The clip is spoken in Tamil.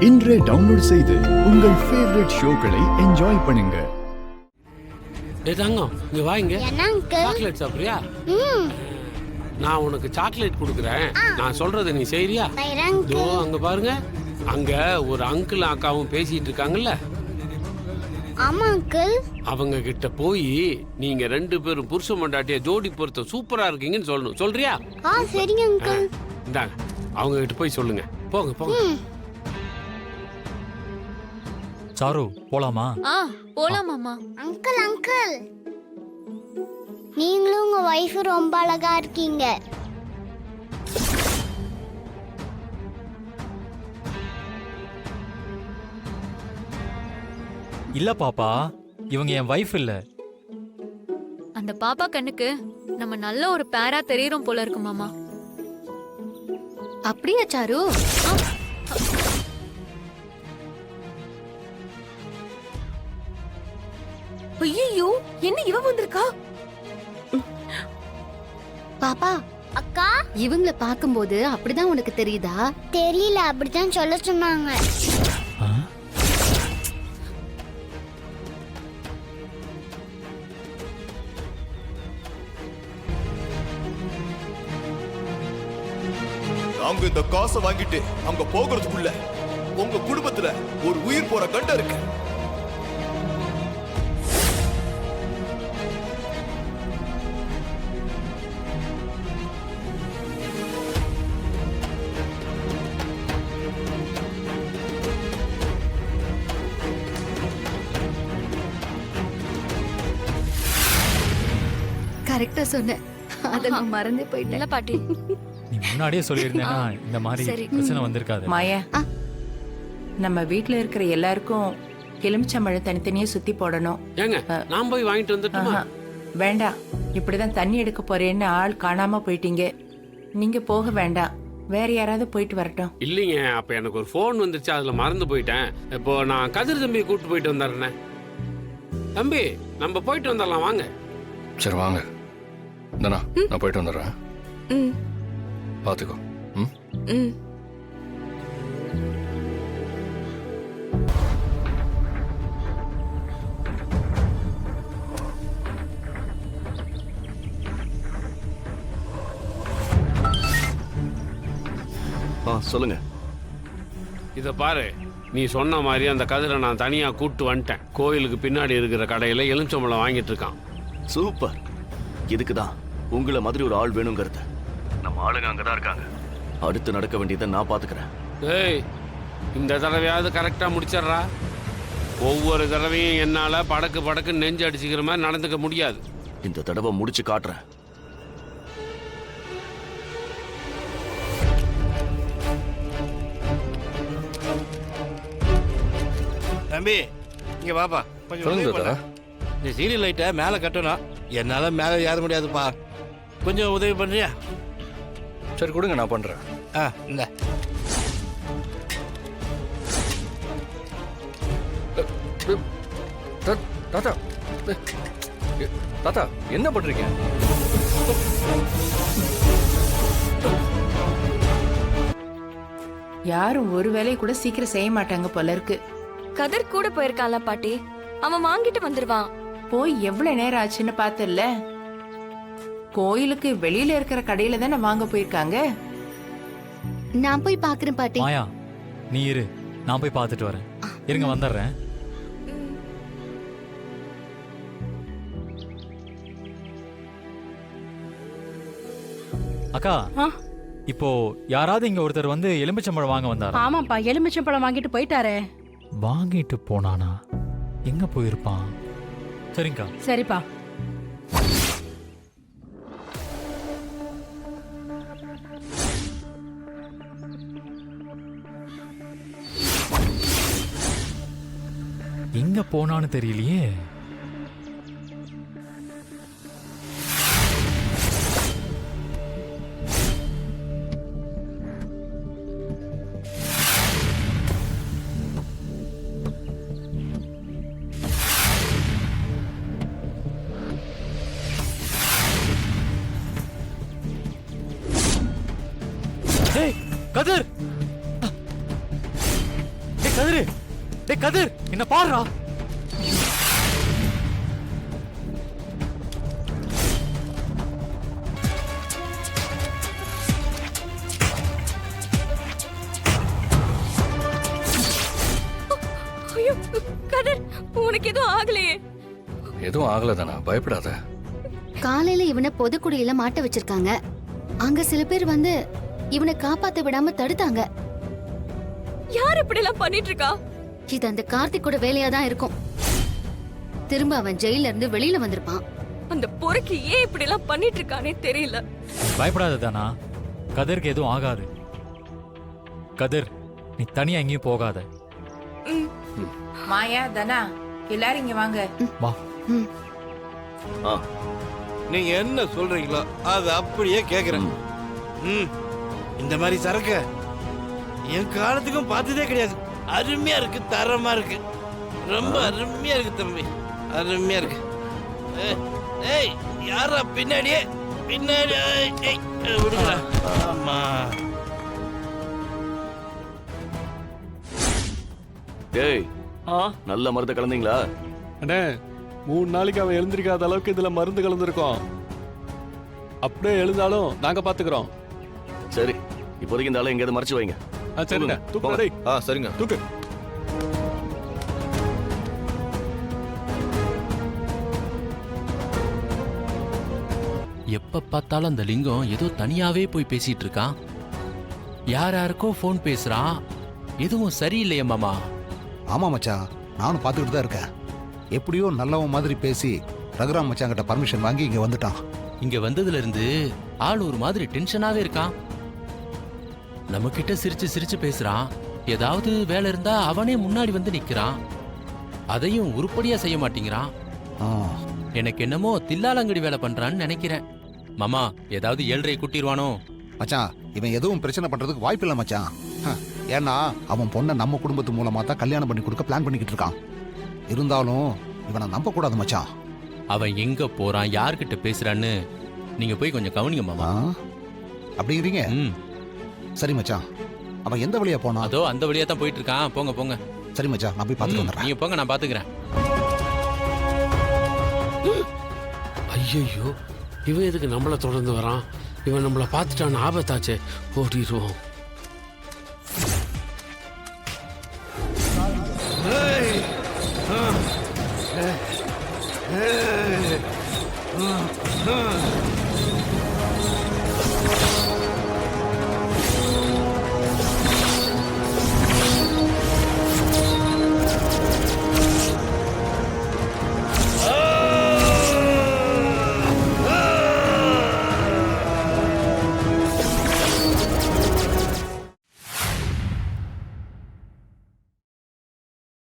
இன்றே டவுன்லோட் செய்து உங்கள் ஃபேவரட் ஷோக்களை என்ஜாய் பண்ணுங்க. தங்கம் இங்க வா, இங்க சாக்லேட் சாப்பிடுறியா? நான் உனக்கு சாக்லேட் கொடுக்குறேன். நான் சொல்றதை நீ செய்யறியா? இதோ அங்க பாருங்க, அங்க ஒரு அங்கிள் அக்காவும் பேசிட்டு இருக்காங்கல்ல. ஆமா அங்கிள். அவங்க கிட்ட போய் நீங்க ரெண்டு பேரும் புருஷ மண்டாட்டிய ஜோடி பொறுத்த சூப்பரா இருக்கீங்கன்னு சொல்லணும். சொல்றியா? சரிங்க அங்கிள். இந்தாங்க, அவங்க கிட்ட போய் சொல்லுங்க. போங்க போங்க. சாரு போலாமா? போலாம் மாமா. அங்கிள் அங்கிள், நீங்களும் உங்க வைஃப் ரொம்ப அழகா இருக்கீங்க. இல்ல பாப்பா, இவங்க என் வைஃப் இல்ல. அந்த பாப்பா கண்ணுக்கு நம்ம நல்ல ஒரு பேரா தெரியறோம் போல இருக்கு மாமா. அப்படியா சாரு? ஐயோ, என்ன இவ வந்திருக்கா? பாப்பா அக்கா, இவங்கள பாக்கும்போது அப்படிதான் உனக்கு தெரியுதா? தெரியல, அப்படித்தான் சொல்ல சொன்னாங்க. நாங்க இந்த காசை வாங்கிட்டு அங்க போகிறதுக்குள்ள உங்க குடும்பத்துல ஒரு உயிர் போற கண்ட இருக்கு. கரெக்டா சொன்னேன், அத நான் மறந்தே போயிட்டேன். இல்ல பாட்டி, நீ முன்னாடியே சொல்லியிருந்தேன்னா இந்த மாதிரி பிரச்சனை வந்திருக்காது. மாயா, நம்ம வீட்ல இருக்கிற எல்லாருக்கும் எலுமிச்சம்பழம் தனித்தனியா சுத்தி போடணும். ஏங்க, நான் போய் வாங்கிட்டு வந்துட்டுமா? வேண்டாம், இப்படிதான் தண்ணி எடுக்க போறேன்னு ஆள் காணாம போயிட்டீங்க. நீங்க போக வேண்டாம், வேற யாராவது போயிட்டு வரட்டும். இல்லைங்க, அப்ப எனக்கு ஒரு போன் வந்துருச்சு, அதுல மறந்து போயிட்டேன். இப்போ நான் கதிர் தம்பி கூப்பிட்டு போயிட்டு வந்துடுறேன். தம்பி, நம்ம போயிட்டு வந்துடலாம், வாங்க. சரி வாங்க. நான் போயிட்டு வந்துடுறேன். பாத்துக்கோ. சொல்லுங்க. இத பாரு, நீ சொன்ன மாதிரி அந்த கதிரை நான் தனியா கூப்பிட்டு வந்துட்டேன். கோயிலுக்கு பின்னாடி இருக்கிற கடையில எலுமிச்சம்பழம் வாங்கிட்டு இருக்கான். சூப்பர். இதுக்குதான் உங்களை மாதிரி ஒரு ஆள் வேணுங்கிறது. நம்ம ஆளுங்க அங்கதான் இருக்காங்க. அடுத்து நடக்க வேண்டியதை நான் பாத்துக்கிறேன். ஏய், இந்த தடவையாவது கரெக்டா முடிச்சிடுறா. ஒவ்வொரு தடவையும் என்னால படக்கு படக்கு நெஞ்சு அடிச்சுக்கிற மாதிரி நடந்துக்க முடியாது. இந்த தடவை முடிச்சு காட்டுறேன். தம்பி, இங்க வாப்பா. கொஞ்சம் இந்த சீரியல் லைட்டை மேலே கட்டணும். என்னால மேலே ஏற முடியாதுப்பா. கொஞ்சம் உதவி பண்றியா? சரி கொடுங்க, நான் பண்றேன். இந்த தாத்தா, தாத்தா என்ன பண்றீங்க? யாரும் ஒரு வேலையை கூட சீக்கிரம் செய்ய மாட்டாங்க போல இருக்கு. கதிர் கூட போயிருக்கான்ல பாட்டி, அவன் வாங்கிட்டு வந்துருவான். போய் எவ்வளவு நேரம் ஆச்சுன்னு பார்த்தல. கோயிலுக்கு வெளியில இருக்கிற கடையில தானே வாங்க போயிருக்காங்க. நான் போய் பாக்குறேன் பாட்டி. மாயா, நீ இரு, நான் போய் பார்த்துட்டு வரேன். இருங்க, வந்துடுறேன். அக்கா, இப்போ யாராவது இங்க ஒருத்தர் வந்து எலுமிச்சம்பழம் வாங்க வந்தாரா? ஆமாப்பா, எலுமிச்சம்பழம் வாங்கிட்டு போயிட்டாரே. வாங்கிட்டு போனானா? எங்க போயிருப்பான்? சரிங்கக்கா. சரிப்பா. எங்க போனான்னு தெரியலையே. கதிர், கதிரு, டேய் கதிர், என்ன பாருடா. ஐயோ கதிர், உனக்கு எதுவும் ஆகலையே? எதுவும் ஆகல தானா, பயப்படாத. காலையில இவனை பொதுக்குடியில மாட்ட வச்சிருக்காங்க. அங்க சில பேர் வந்து இவனை காப்பாத்த விடாம தடுத்தாங்க. யார் இப்படி எல்லாம் பண்ணிட்டு இருக்கா? இது அந்த கார்த்திக்கோட வேலையா தான் இருக்கும். திரும்ப அவன் ஜெயில இருந்து வெளியில வந்திருப்பான். அந்த பொறுக்கி ஏன் இப்படி எல்லாம் பண்ணிட்டு இருக்கானே தெரியல. பயப்படாத தானா, கதிருக்கு எதுவும் ஆகாது. கதிர், நீ தனியா எங்கேயும் போகாத. மாயா தனா எல்லாரும் இங்க வாங்க. வா. ஆ நீங்க என்ன சொல்றீங்களோ அது அப்படியே கேக்குறேன். இந்த மாதிரி சரக்கு என் காலத்துக்கும் பார்த்ததே கிடையாது. அருமையா இருக்கு, தரமா இருக்கு, ரொம்ப அருமையா இருக்கு தம்பி, அருமையா இருக்கு. ஏய் யாரா பின்னாடியே பின்னாடி விடுங்கடா. ஆமா டேய், நல்ல மருந்து கலந்தீங்களா? அண்ணே 3 நாளைக்கு அவன் எழுந்திருக்காத அளவுக்கு இதுல மருந்து கலந்துருக்கோம். அப்படியே எழுந்தாலும் நாங்க பாத்துக்கிறோம். சரி, இப்போதைக்கு இந்த ஆளை எங்கேயாவது மறைச்சு வைங்க. சரிண்ணே, தூக்கு டேய். சரிங்க. தூக்கு. எப்ப பார்த்தாலும் அந்த லிங்கம் ஏதோ தனியாவே போய் பேசிட்டு இருக்கான். யாருக்கோ ஃபோன் பேசுறான். எதுவும் சரியில்லையே மாமா. ஆமா மச்சான், நானும் பார்த்துக்கிட்டு தான் இருக்கேன். எப்படியோ நல்லவன் மாதிரி பேசி ரகுராம் மச்சான் கிட்ட பர்மிஷன் வாங்கி இங்க வந்துட்டான். இங்க வந்ததுல இருந்து ஆள் ஒரு மாதிரி டென்ஷனாவே இருக்கான். நம்ம கிட்ட சிரிச்சு சிரிச்சு பேசுறான். ஏதாவது வேலை இருந்தா அவனே முன்னாடி வந்து நிக்கிறான். அதையும் உருப்படியா செய்ய மாட்டேங்கிறான். எனக்கு என்னமோ தில்லாலங்கடி வேலை பண்றான்னு நினைக்கிறேன். மாமா, ஏதாவது 7:30 கூட்டிடுவானோ? மச்சான், இவன் எதுவும் பிரச்சனை பண்றதுக்கு வாய்ப்பு இல்லை மச்சான். ஏன்னா அவன் பொண்ணை நம்ம குடும்பத்து மூலமா தான் கல்யாணம் பண்ணி கொடுக்க பிளான் பண்ணிக்கிட்டு இருக்கான். இருந்தாலும் இவனை நம்ப கூடாது மச்சான். அவன் எங்க போறான், யார்கிட்ட பேசுறான்னு நீங்க போய் கொஞ்சம் கவனிங்க மாமா. அப்படிங்கிறீங்க? சரி மச்சான், அவன் எந்த வழியா போனா? அதோ அந்த வழியா தான் போயிட்டு இருக்கான். போங்க போங்க. சரி மச்சான், நான் போய் பார்த்துட்டு வந்துடுறேன். நீங்க போங்க, நான் பாத்துக்கிறேன். ஐயோ, இவன் எதுக்கு நம்மள தொடர்ந்து வரான்? இவன் நம்மள பார்த்துட்டான்னு ஆபத்தாச்சே, ஓடிடுவோம்.